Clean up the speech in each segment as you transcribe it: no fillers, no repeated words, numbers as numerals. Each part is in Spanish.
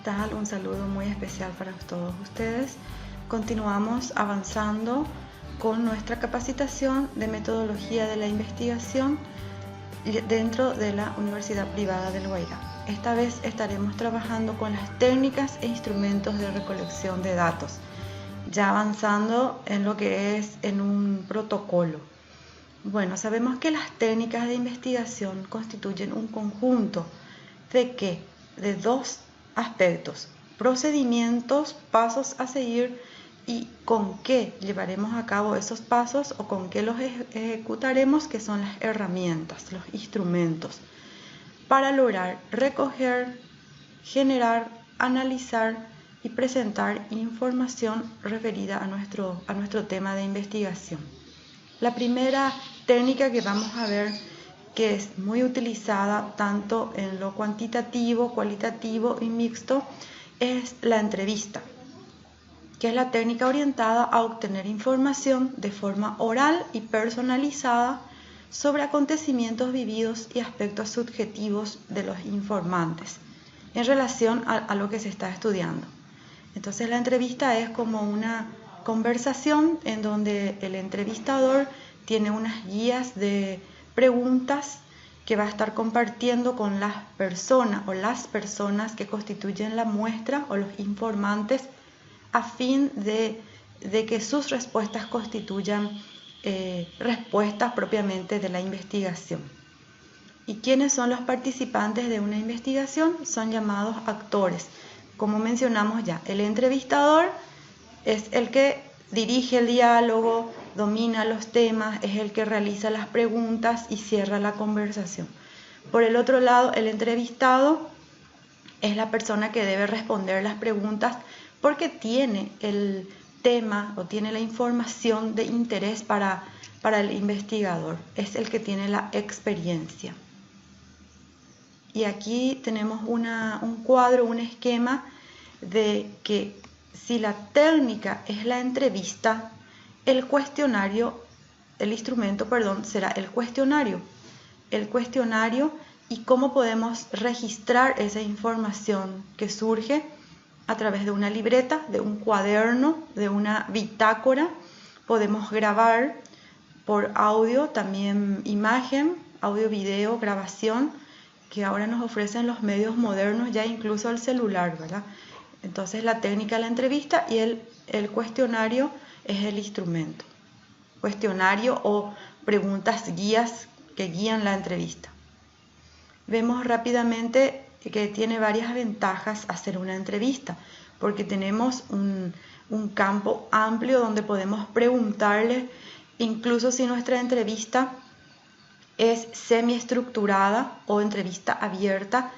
tal? Un saludo muy especial para todos ustedes. Continuamos avanzando con nuestra capacitación de metodología de la investigación dentro de la Universidad Privada del Guairá. Esta vez estaremos trabajando con las técnicas e instrumentos de recolección de datos, ya avanzando en lo que es en un protocolo. Bueno, sabemos que las técnicas de investigación constituyen un conjunto de dos aspectos: procedimientos, pasos a seguir y con qué llevaremos a cabo esos pasos o con qué los ejecutaremos, que son las herramientas, los instrumentos, para lograr recoger, generar, analizar y presentar información referida a nuestro tema de investigación. La primera técnica que vamos a ver, que es muy utilizada tanto en lo cuantitativo, cualitativo y mixto, es la entrevista, que es la técnica orientada a obtener información de forma oral y personalizada sobre acontecimientos vividos y aspectos subjetivos de los informantes en relación a lo que se está estudiando. Entonces la entrevista es como una conversación en donde el entrevistador tiene unas guías de preguntas que va a estar compartiendo con las personas que constituyen la muestra o los informantes, a fin de que sus respuestas constituyan respuestas propiamente de la investigación. ¿Y quiénes son los participantes de una investigación? Son llamados actores. Como mencionamos ya, el entrevistador es el que dirige el diálogo, domina los temas, es el que realiza las preguntas y cierra la conversación. Por el otro lado, el entrevistado es la persona que debe responder las preguntas porque tiene el tema o tiene la información de interés para el investigador. Es el que tiene la experiencia. Y aquí tenemos un cuadro, un esquema de que si la técnica es la entrevista, el instrumento será el cuestionario. El cuestionario y cómo podemos registrar esa información que surge a través de una libreta, de un cuaderno, de una bitácora. Podemos grabar por audio, también imagen, audio, video, grabación, que ahora nos ofrecen los medios modernos, ya incluso el celular, ¿verdad? Entonces la técnica de la entrevista y el cuestionario es el instrumento. Cuestionario o preguntas guías que guían la entrevista. Vemos rápidamente que tiene varias ventajas hacer una entrevista, porque tenemos un campo amplio donde podemos preguntarle, incluso si nuestra entrevista es semiestructurada o entrevista abierta.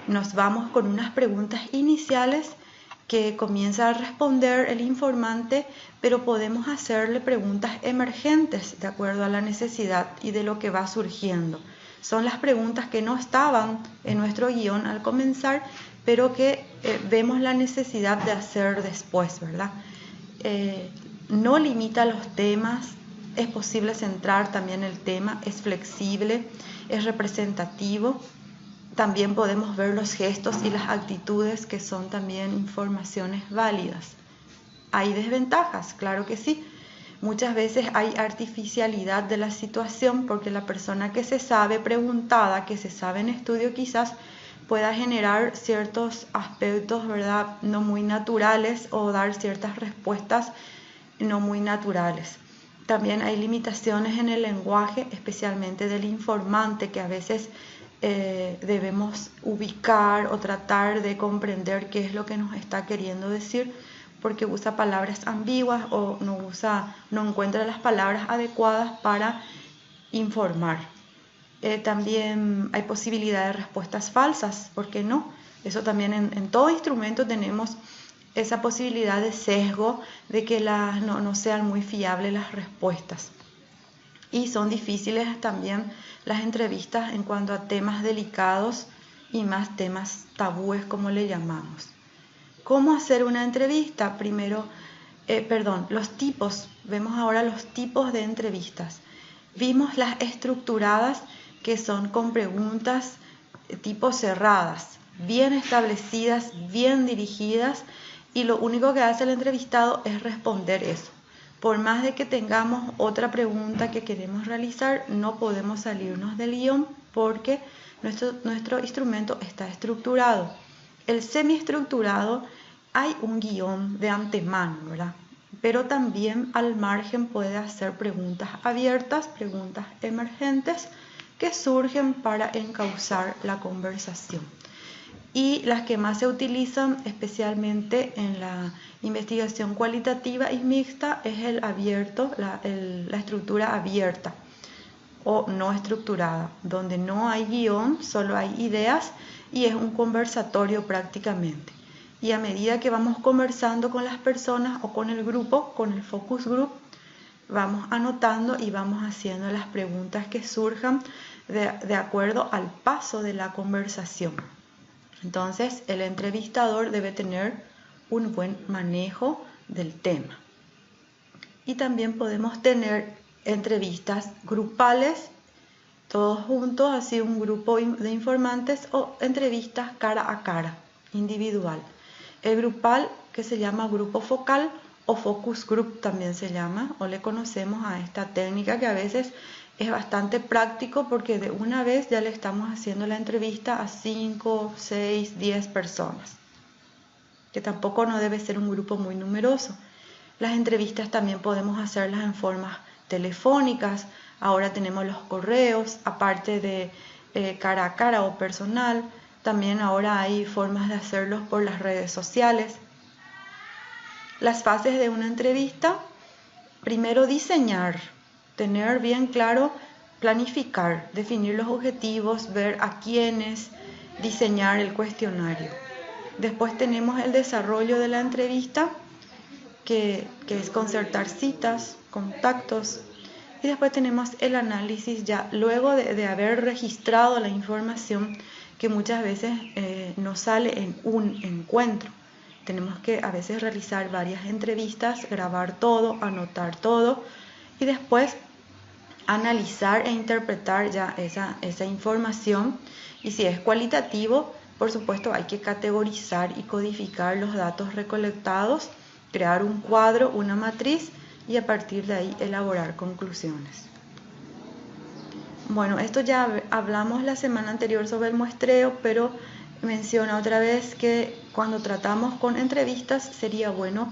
Nos vamos con unas preguntas iniciales que comienza a responder el informante, pero podemos hacerle preguntas emergentes de acuerdo a la necesidad y de lo que va surgiendo. Son las preguntas que no estaban en nuestro guión al comenzar, pero que vemos la necesidad de hacer después, ¿verdad? No limita los temas, es posible centrar también el tema, es flexible, es representativo. También podemos ver los gestos y las actitudes, que son también informaciones válidas. ¿Hay desventajas? Claro que sí. Muchas veces hay artificialidad de la situación, porque la persona que se sabe preguntada, que se sabe en estudio, quizás pueda generar ciertos aspectos, ¿verdad?, no muy naturales, o dar ciertas respuestas no muy naturales. También hay limitaciones en el lenguaje, especialmente del informante, que a veces debemos ubicar o tratar de comprender qué es lo que nos está queriendo decir, porque usa palabras ambiguas o no encuentra las palabras adecuadas para informar. También hay posibilidad de respuestas falsas, ¿por qué no? Eso también en todo instrumento tenemos esa posibilidad de sesgo, de que no sean muy fiables las respuestas. Y son difíciles también las entrevistas en cuanto a temas delicados y más temas tabúes, como le llamamos. ¿Cómo hacer una entrevista? Los tipos. Vemos ahora los tipos de entrevistas. Vimos las estructuradas, que son con preguntas tipo cerradas. bien establecidas, bien dirigidas, y lo único que hace el entrevistado es responder eso. Por más de que tengamos otra pregunta que queremos realizar, no podemos salirnos del guión porque nuestro instrumento está estructurado. El semiestructurado, hay un guión de antemano, ¿verdad? Pero también al margen puede hacer preguntas abiertas, preguntas emergentes que surgen para encauzar la conversación. Y las que más se utilizan, especialmente en la investigación cualitativa y mixta, es el abierto, la estructura abierta o no estructurada, donde no hay guión, solo hay ideas y es un conversatorio prácticamente. Y a medida que vamos conversando con las personas o con el grupo, con el focus group, vamos anotando y vamos haciendo las preguntas que surjan de acuerdo al paso de la conversación. Entonces, el entrevistador debe tener un buen manejo del tema. Y también podemos tener entrevistas grupales, todos juntos, así un grupo de informantes, o entrevistas cara a cara, individual. El grupal, que se llama grupo focal o focus group también se llama, o le conocemos a esta técnica que a veces es bastante práctico porque de una vez ya le estamos haciendo la entrevista a 5, 6, 10 personas, que tampoco no debe ser un grupo muy numeroso. Las entrevistas también podemos hacerlas en formas telefónicas, ahora tenemos los correos, aparte de cara a cara o personal, también ahora hay formas de hacerlos por las redes sociales. Las fases de una entrevista: primero diseñar, tener bien claro, planificar, definir los objetivos, ver a quiénes, diseñar el cuestionario. Después tenemos el desarrollo de la entrevista, que es concertar citas, contactos. Y después tenemos el análisis ya luego de haber registrado la información que muchas veces no sale en un encuentro. Tenemos que a veces realizar varias entrevistas, grabar todo, anotar todo y después analizar e interpretar ya esa información. Y si es cualitativo, por supuesto hay que categorizar y codificar los datos recolectados, crear un cuadro, una matriz y a partir de ahí elaborar conclusiones. Bueno, esto ya hablamos la semana anterior sobre el muestreo, pero menciona otra vez que cuando tratamos con entrevistas sería bueno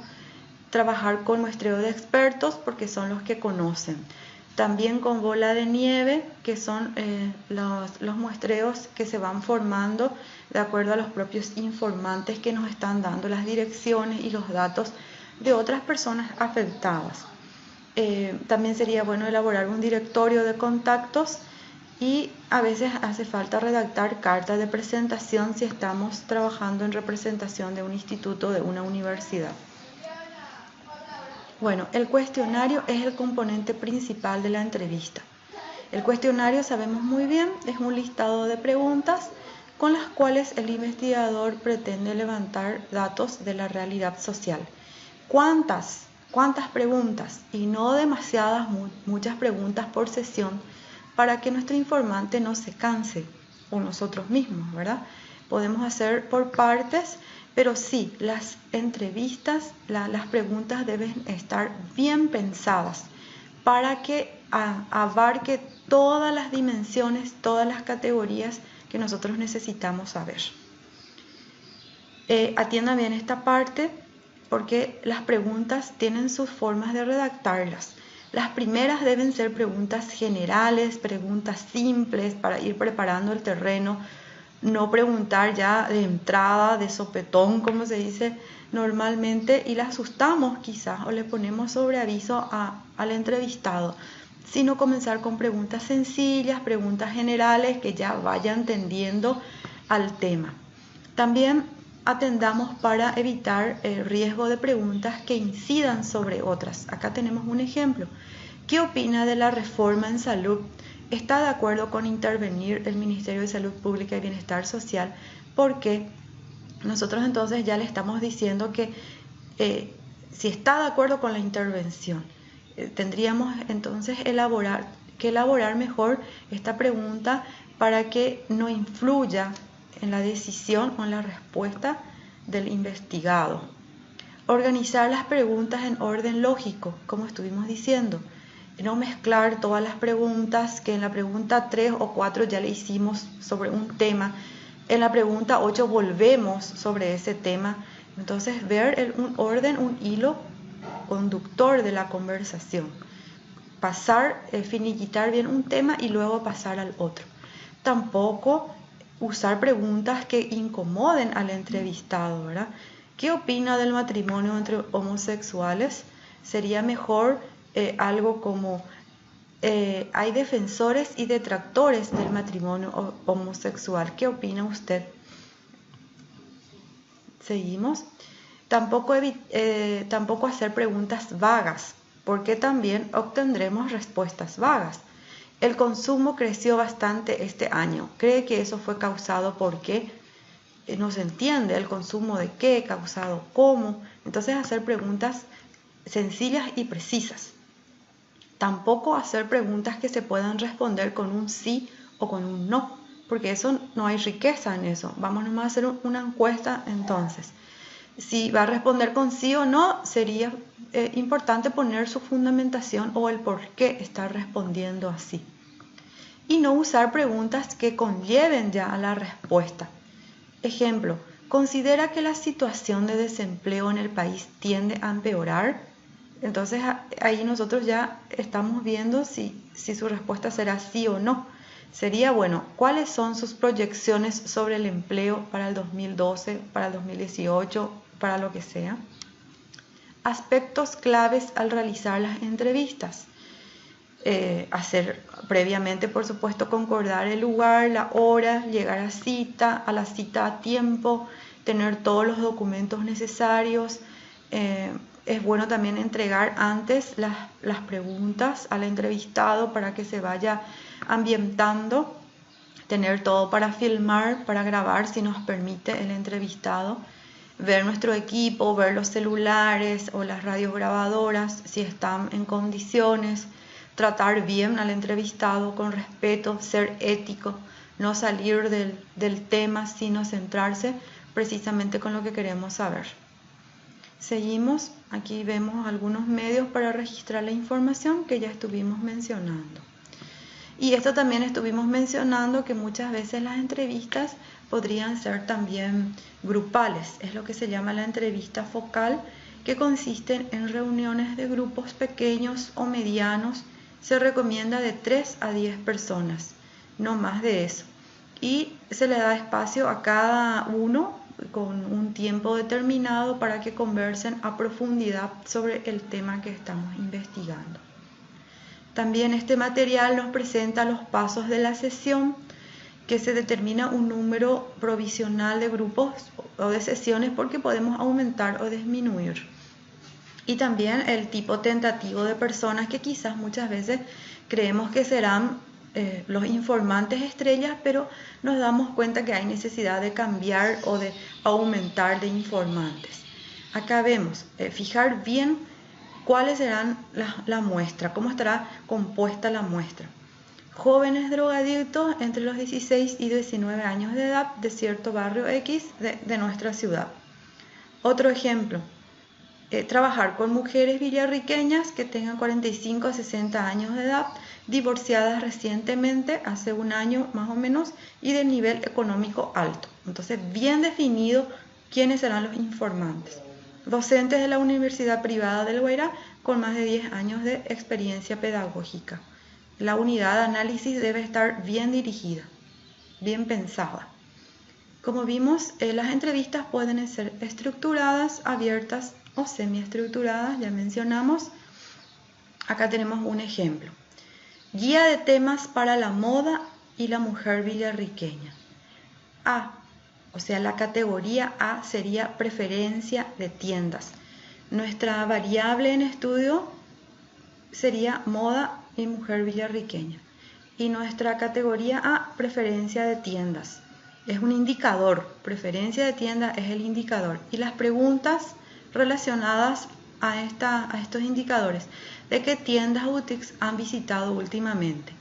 trabajar con muestreo de expertos porque son los que conocen. También con bola de nieve, que son los muestreos que se van formando de acuerdo a los propios informantes que nos están dando las direcciones y los datos de otras personas afectadas. También sería bueno elaborar un directorio de contactos y a veces hace falta redactar cartas de presentación si estamos trabajando en representación de un instituto, de una universidad. Bueno, el cuestionario es el componente principal de la entrevista. El cuestionario, sabemos muy bien, es un listado de preguntas con las cuales el investigador pretende levantar datos de la realidad social. ¿Cuántas preguntas? Y no demasiadas, muchas preguntas por sesión, para que nuestro informante no se canse, o nosotros mismos, ¿verdad? Podemos hacer por partes, pero sí, las entrevistas, las preguntas deben estar bien pensadas para que abarque todas las dimensiones, todas las categorías que nosotros necesitamos saber. Atienda bien esta parte porque las preguntas tienen sus formas de redactarlas. Las primeras deben ser preguntas generales, preguntas simples para ir preparando el terreno, no preguntar ya de entrada, de sopetón, como se dice normalmente, y la asustamos quizás o le ponemos sobre aviso al entrevistado, sino comenzar con preguntas sencillas, preguntas generales que ya vaya entendiendo al tema. También atendamos para evitar el riesgo de preguntas que incidan sobre otras. Acá tenemos un ejemplo. ¿Qué opina de la reforma en salud? ¿Está de acuerdo con intervenir el Ministerio de Salud Pública y Bienestar Social? Porque nosotros entonces ya le estamos diciendo que si está de acuerdo con la intervención, tendríamos entonces que elaborar mejor esta pregunta para que no influya en la decisión o en la respuesta del investigado. Organizar las preguntas en orden lógico, como estuvimos diciendo. No mezclar todas las preguntas, que en la pregunta 3 o 4 ya le hicimos sobre un tema, en la pregunta 8 volvemos sobre ese tema. Entonces ver un orden, un hilo conductor de la conversación. Pasar, finiquitar bien un tema y luego pasar al otro. Tampoco usar preguntas que incomoden al entrevistado, ¿verdad? ¿Qué opina del matrimonio entre homosexuales? Sería mejor algo como hay defensores y detractores del matrimonio homosexual. ¿Qué opina usted? Seguimos. Tampoco hacer preguntas vagas, porque también obtendremos respuestas vagas. El consumo creció bastante este año. ¿Cree que eso fue causado por qué? No se entiende el consumo de qué, causado cómo. Entonces hacer preguntas sencillas y precisas. Tampoco hacer preguntas que se puedan responder con un sí o con un no, porque eso no hay riqueza en eso. Vamos nomás a hacer una encuesta entonces. Si va a responder con sí o no, sería importante poner su fundamentación o el por qué está respondiendo así. Y no usar preguntas que conlleven ya a la respuesta. Ejemplo, ¿considera que la situación de desempleo en el país tiende a empeorar? Entonces ahí nosotros ya estamos viendo si su respuesta será sí o no. Sería, bueno, ¿cuáles son sus proyecciones sobre el empleo para el 2012, para el 2018, para lo que sea? Aspectos claves al realizar las entrevistas. Hacer previamente, por supuesto, concordar el lugar, la hora, llegar a la cita a tiempo, tener todos los documentos necesarios. Es bueno también entregar antes las preguntas al entrevistado para que se vaya ambientando, tener todo para filmar, para grabar si nos permite el entrevistado, ver nuestro equipo, ver los celulares o las radiograbadoras si están en condiciones, tratar bien al entrevistado con respeto, ser ético, no salir del tema sino centrarse precisamente con lo que queremos saber. Seguimos, aquí vemos algunos medios para registrar la información que ya estuvimos mencionando. Y esto también estuvimos mencionando que muchas veces las entrevistas podrían ser también grupales. Es lo que se llama la entrevista focal, que consiste en reuniones de grupos pequeños o medianos. Se recomienda de 3 a 10 personas, no más de eso. Y se le da espacio a cada uno con un tiempo determinado para que conversen a profundidad sobre el tema que estamos investigando. También este material nos presenta los pasos de la sesión, que se determina un número provisional de grupos o de sesiones porque podemos aumentar o disminuir. Y también el tipo tentativo de personas que quizás muchas veces creemos que serán los informantes estrellas, pero nos damos cuenta que hay necesidad de cambiar o de aumentar de informantes. Acá vemos, fijar bien cuáles serán la muestra, cómo estará compuesta la muestra. Jóvenes drogadictos entre los 16 y 19 años de edad de cierto barrio X de nuestra ciudad. Otro ejemplo, trabajar con mujeres villarriqueñas que tengan 45 a 60 años de edad, divorciadas recientemente, hace un año más o menos, y de nivel económico alto. Entonces, bien definido quiénes serán los informantes. Docentes de la Universidad Privada del Guairá con más de 10 años de experiencia pedagógica. La unidad de análisis debe estar bien dirigida, bien pensada. Como vimos, las entrevistas pueden ser estructuradas, abiertas o semiestructuradas, ya mencionamos. Acá tenemos un ejemplo. Guía de temas para la moda y la mujer villarriqueña. A, o sea, la categoría A sería preferencia de tiendas. Nuestra variable en estudio sería moda y mujer villarriqueña. Y nuestra categoría A, preferencia de tiendas. Es un indicador, preferencia de tiendas es el indicador. Y las preguntas relacionadas a estos indicadores, de qué tiendas o boutiques han visitado últimamente,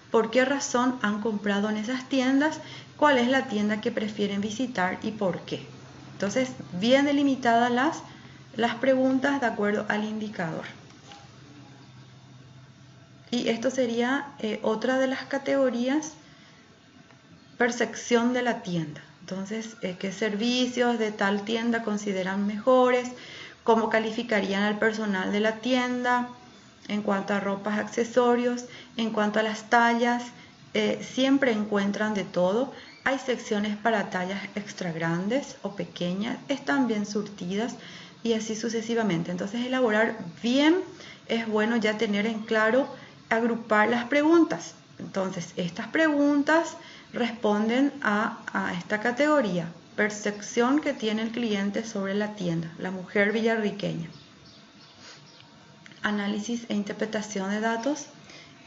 por qué razón han comprado en esas tiendas, cuál es la tienda que prefieren visitar y por qué. Entonces, bien delimitadas las preguntas de acuerdo al indicador. Y esto sería otra de las categorías, percepción de la tienda. Entonces, ¿qué servicios de tal tienda consideran mejores? ¿Cómo calificarían al personal de la tienda? En cuanto a ropas, accesorios, en cuanto a las tallas, siempre encuentran de todo. Hay secciones para tallas extra grandes o pequeñas, están bien surtidas y así sucesivamente. Entonces, elaborar bien es bueno ya tener en claro, agrupar las preguntas. Entonces, estas preguntas responden a esta categoría, percepción que tiene el cliente sobre la tienda, la mujer villarriqueña. Análisis e interpretación de datos.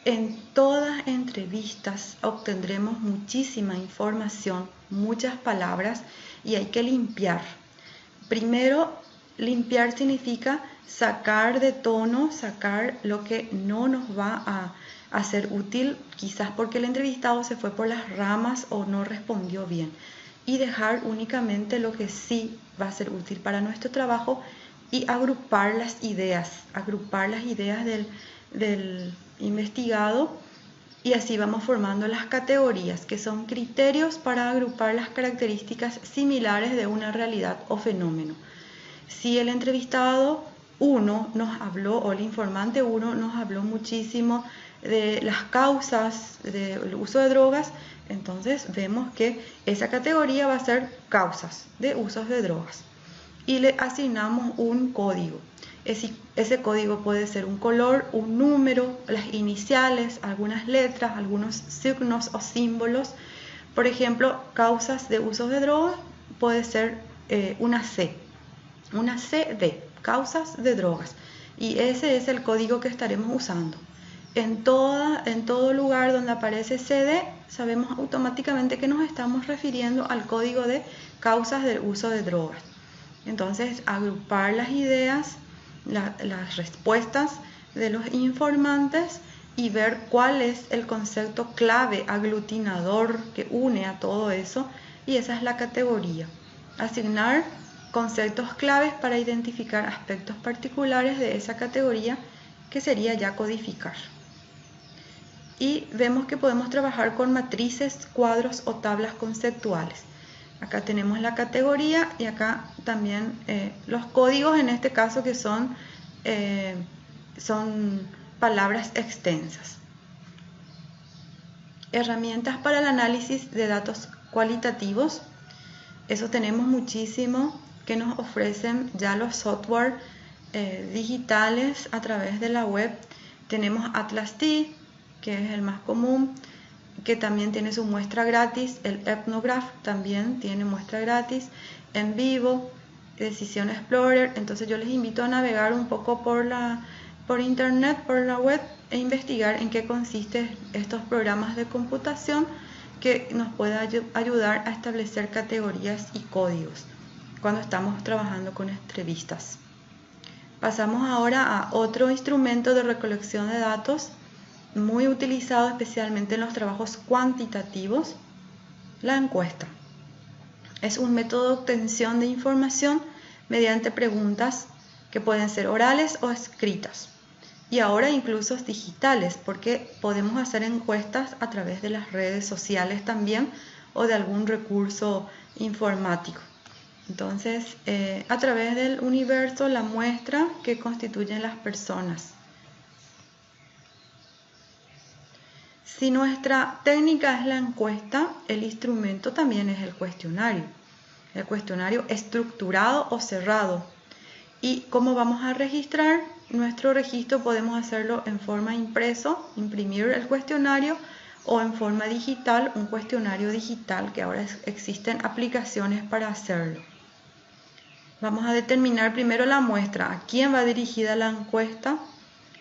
En todas entrevistas obtendremos muchísima información, muchas palabras y hay que limpiar. Primero, limpiar significa sacar de tono, sacar lo que no nos va a ser útil, quizás porque el entrevistado se fue por las ramas o no respondió bien, y dejar únicamente lo que sí va a ser útil para nuestro trabajo y agrupar las ideas del investigado, y así vamos formando las categorías, que son criterios para agrupar las características similares de una realidad o fenómeno. Si el entrevistado 1 nos habló, o el informante 1 nos habló muchísimo de las causas del uso de drogas, entonces vemos que esa categoría va a ser causas de usos de drogas y le asignamos un código. Ese código puede ser un color, un número, las iniciales, algunas letras, algunos signos o símbolos. Por ejemplo, causas de usos de drogas puede ser una C de causas de drogas, y ese es el código que estaremos usando. En todo lugar donde aparece CD, sabemos automáticamente que nos estamos refiriendo al código de causas del uso de drogas. Entonces, agrupar las ideas, las respuestas de los informantes y ver cuál es el concepto clave, aglutinador, que une a todo eso, y esa es la categoría. Asignar conceptos claves para identificar aspectos particulares de esa categoría, que sería ya codificar. Y vemos que podemos trabajar con matrices, cuadros o tablas conceptuales. Acá tenemos la categoría y acá también los códigos, en este caso, que son palabras extensas. Herramientas para el análisis de datos cualitativos. Eso tenemos muchísimo que nos ofrecen ya los software digitales a través de la web. Tenemos Atlas-T, que es el más común, que también tiene su muestra gratis. El Ethnograph también tiene muestra gratis. En Vivo, Decision Explorer. Entonces yo les invito a navegar un poco por internet, por la web, e investigar en qué consisten estos programas de computación que nos pueden ayudar a establecer categorías y códigos cuando estamos trabajando con entrevistas. Pasamos ahora a otro instrumento de recolección de datos muy utilizado especialmente en los trabajos cuantitativos, la encuesta. Es un método de obtención de información mediante preguntas que pueden ser orales o escritas, y ahora incluso digitales, porque podemos hacer encuestas a través de las redes sociales también, o de algún recurso informático. Entonces, a través del universo, la muestra que constituyen las personas. Si nuestra técnica es la encuesta, el instrumento también es el cuestionario. El cuestionario estructurado o cerrado. ¿Y cómo vamos a registrar? Nuestro registro podemos hacerlo en forma impreso, imprimir el cuestionario, o en forma digital, un cuestionario digital, que ahora existen aplicaciones para hacerlo. Vamos a determinar primero la muestra, a quién va dirigida la encuesta,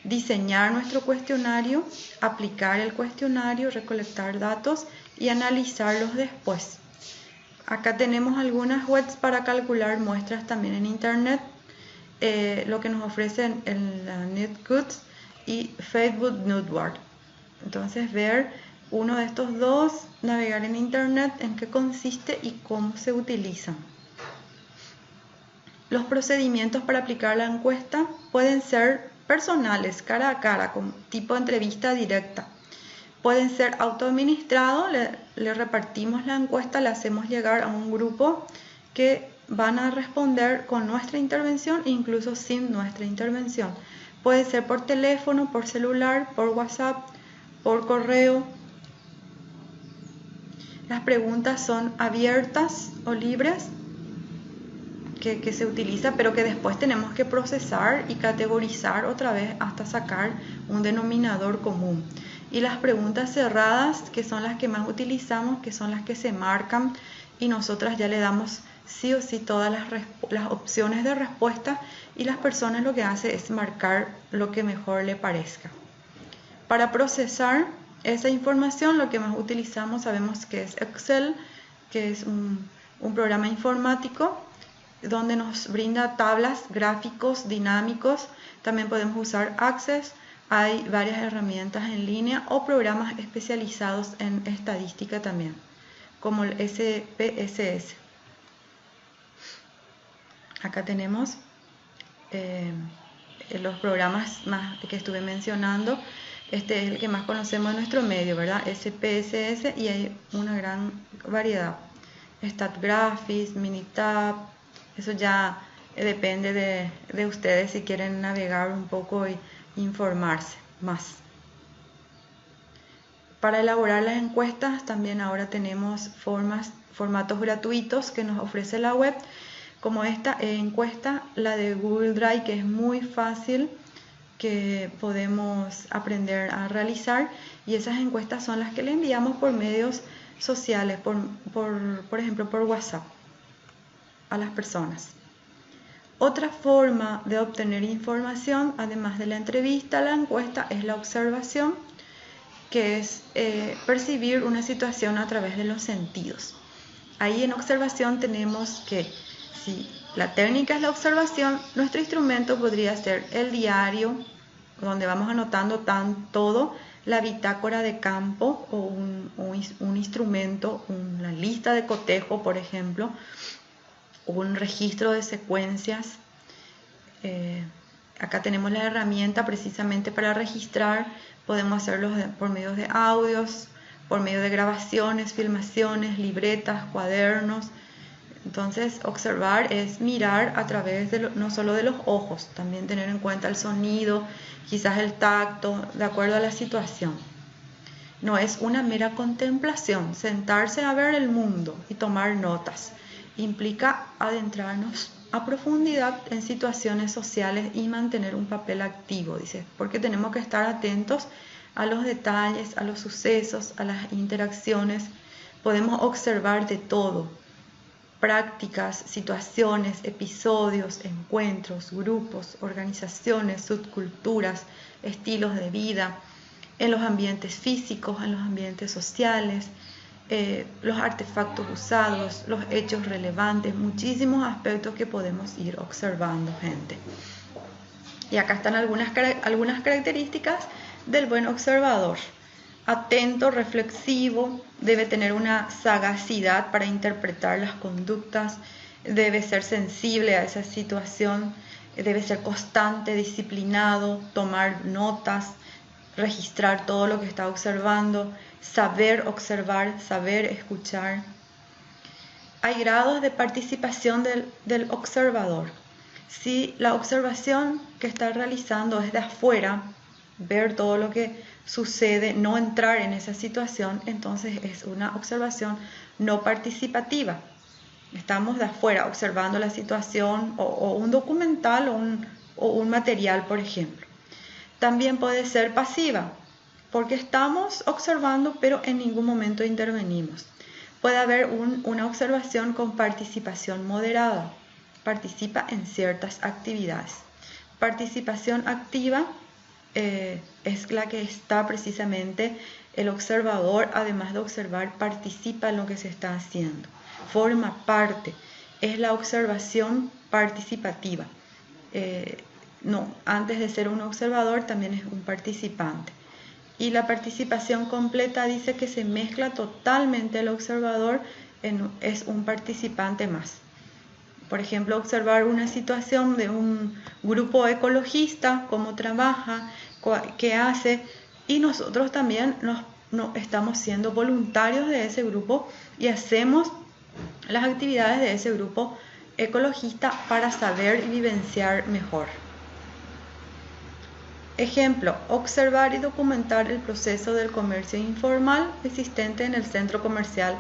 diseñar nuestro cuestionario, aplicar el cuestionario, recolectar datos y analizarlos después. Acá tenemos algunas webs para calcular muestras también en internet, lo que nos ofrecen en la NetGoods y Facebook Newsword. Entonces, ver Uno de estos dos, navegar en Internet, en qué consiste y cómo se utilizan. Los procedimientos para aplicar la encuesta pueden ser personales, cara a cara, con tipo entrevista directa. Pueden ser autoadministrados, le repartimos la encuesta, le hacemos llegar a un grupo que van a responder con nuestra intervención e incluso sin nuestra intervención. Puede ser por teléfono, por celular, por WhatsApp, por correo. Las preguntas son abiertas o libres que se utiliza, pero que después tenemos que procesar y categorizar otra vez hasta sacar un denominador común. Y las preguntas cerradas, que son las que más utilizamos, que son las que se marcan y nosotras ya le damos sí o sí todas las opciones de respuesta, y las personas lo que hacen es marcar lo que mejor le parezca. Para procesar esa información, lo que más utilizamos sabemos que es Excel, que es un programa informático donde nos brinda tablas, gráficos dinámicos. También podemos usar Access. Hay varias herramientas en línea o programas especializados en estadística también, como el SPSS. Acá tenemos los programas más que estuve mencionando. Este es el que más conocemos en nuestro medio, ¿verdad? SPSS, y hay una gran variedad. StatGraphics, Minitab, eso ya depende de ustedes si quieren navegar un poco y informarse más. Para elaborar las encuestas también ahora tenemos formatos gratuitos que nos ofrece la web, como esta encuesta, la de Google Drive, que es muy fácil, que podemos aprender a realizar, y esas encuestas son las que le enviamos por medios sociales, por ejemplo por WhatsApp a las personas. Otra forma de obtener información, además de la entrevista, la encuesta, es la observación, que es percibir una situación a través de los sentidos. Ahí en observación tenemos que, si la técnica es la observación, nuestro instrumento podría ser el diario, donde vamos anotando todo, la bitácora de campo o un instrumento, una lista de cotejo, por ejemplo, un registro de secuencias. Acá tenemos la herramienta precisamente para registrar. Podemos hacerlo por medio de audios, por medio de grabaciones, filmaciones, libretas, cuadernos. Entonces, observar es mirar a través no solo de los ojos, también tener en cuenta el sonido, quizás el tacto, de acuerdo a la situación. No es una mera contemplación, sentarse a ver el mundo y tomar notas. Implica adentrarnos a profundidad en situaciones sociales y mantener un papel activo, dice, porque tenemos que estar atentos a los detalles, a los sucesos, a las interacciones. Podemos observar de todo: prácticas, situaciones, episodios, encuentros, grupos, organizaciones, subculturas, estilos de vida, en los ambientes físicos, en los ambientes sociales, los artefactos usados, los hechos relevantes, muchísimos aspectos que podemos ir observando, gente. Y acá están algunas características del buen observador. Atento, reflexivo, debe tener una sagacidad para interpretar las conductas, debe ser sensible a esa situación, debe ser constante, disciplinado, tomar notas, registrar todo lo que está observando, saber observar, saber escuchar. Hay grados de participación del observador. Si la observación que está realizando es de afuera, ver todo lo que sucede, no entrar en esa situación, entonces es una observación no participativa. Estamos de afuera observando la situación o un documental o un material, por ejemplo. También puede ser pasiva, porque estamos observando pero en ningún momento intervenimos. Puede haber una observación con participación moderada. Participa en ciertas actividades. Participación activa es la que está precisamente el observador, además de observar, participa en lo que se está haciendo. Forma parte. Es la observación participativa. No, antes de ser un observador también es un participante. Y la participación completa dice que se mezcla totalmente el observador, es un participante más. Por ejemplo, observar una situación de un grupo ecologista, cómo trabaja, qué hace, y nosotros también estamos siendo voluntarios de ese grupo y hacemos las actividades de ese grupo ecologista para saber y vivenciar mejor. Ejemplo, observar y documentar el proceso del comercio informal existente en el centro comercial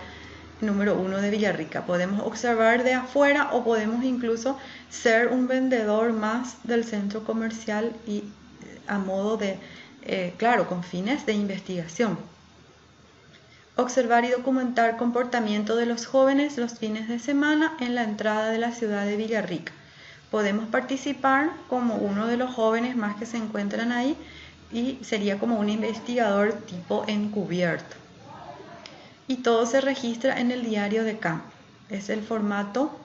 número 1 de Villarrica. Podemos observar de afuera o podemos incluso ser un vendedor más del centro comercial y a modo de, claro, con fines de investigación. Observar y documentar comportamiento de los jóvenes los fines de semana en la entrada de la ciudad de Villarrica. Podemos participar como uno de los jóvenes más que se encuentran ahí y sería como un investigador tipo encubierto. Y todo se registra en el diario de campo. Es el formato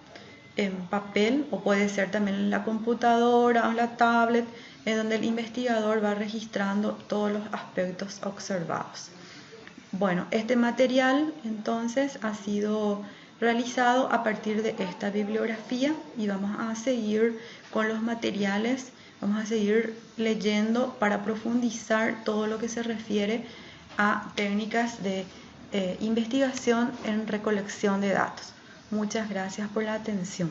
en papel o puede ser también en la computadora o en la tablet, en donde el investigador va registrando todos los aspectos observados. Bueno, este material entonces ha sido realizado a partir de esta bibliografía y vamos a seguir con los materiales, vamos a seguir leyendo para profundizar todo lo que se refiere a técnicas de investigación en recolección de datos. Muchas gracias por la atención.